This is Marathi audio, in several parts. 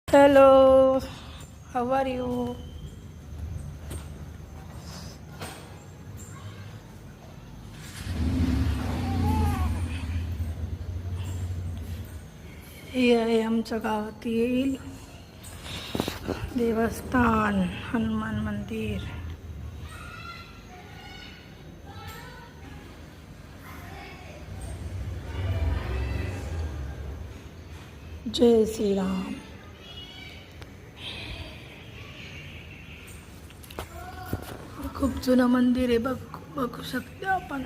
Hello, how are you? हे आहे आमच्या गावातील देवस्थान हनुमान मंदिर. जय श्रीराम. खूप जुनं मंदिर आहे. बघू शकते आपण.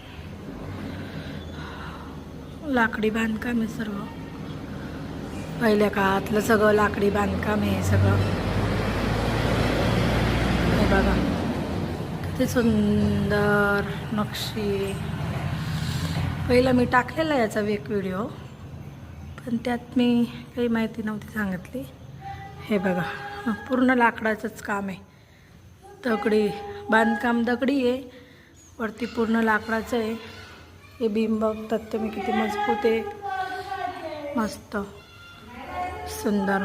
लाकडी बांधकाम आहे सर्व. पहिल्या काळातलं सगळं लाकडी बांधकाम आहे सगळं. हे बघा किती सुंदर नक्षी. पहिला मी टाकलेला याचा एक व्हिडिओ, पण त्यात मी काही माहिती नव्हती सांगितली. हे बघा पूर्ण लाकडाचंच काम आहे. दगडी बांधकाम दगडी आहे, वरती पूर्ण लाकडाचं आहे. हे बीम बघतात तुम्ही किती मजबूत आहे. मस्त सुंदर.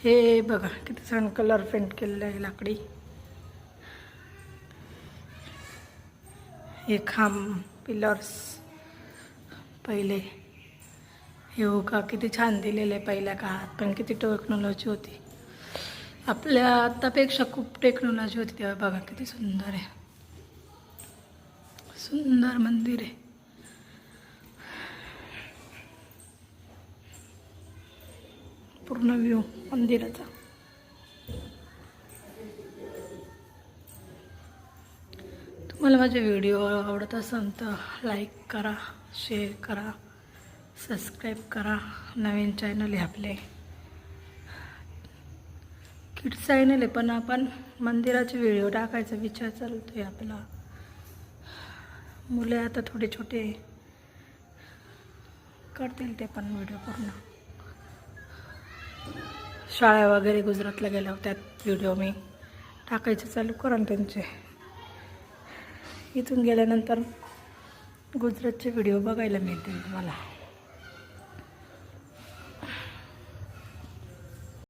हे बघा किती छान कलर पेंट केलेलं आहे लाकडी. हे खांब पिलर्स पहिले. हे का किती छान दिलेलं आहे. पहिल्या काळात पण किती टेक्नॉलॉजी होती. आपल्या आतापेक्षा खूप टेक्नॉलॉजी होती तेव्हा. बघा किती सुंदर आहे. सुंदर मंदिर आहे. पूर्ण व्ह्यू मंदिराचा. तुम्हाला माझे व्हिडिओ आवडत असेल तर लाईक करा, शेअर करा, सबस्क्राईब करा. नवीन चॅनल आहे आपले, किड्स चॅनल आहे, पण आपण मंदिराचे व्हिडिओ टाकायचा विचार चालतो आहे आपला. मुले आता थोडे छोटे करतील ते पण व्हिडिओ पूर्ण. शाळा वगैरे गुजरातला गेल्या होत्या, व्हिडिओ मी टाकायचे चालू करा त्यांचे. इथून गेल्यानंतर गुजरातचे व्हिडिओ बघायला मिळतील तुम्हाला.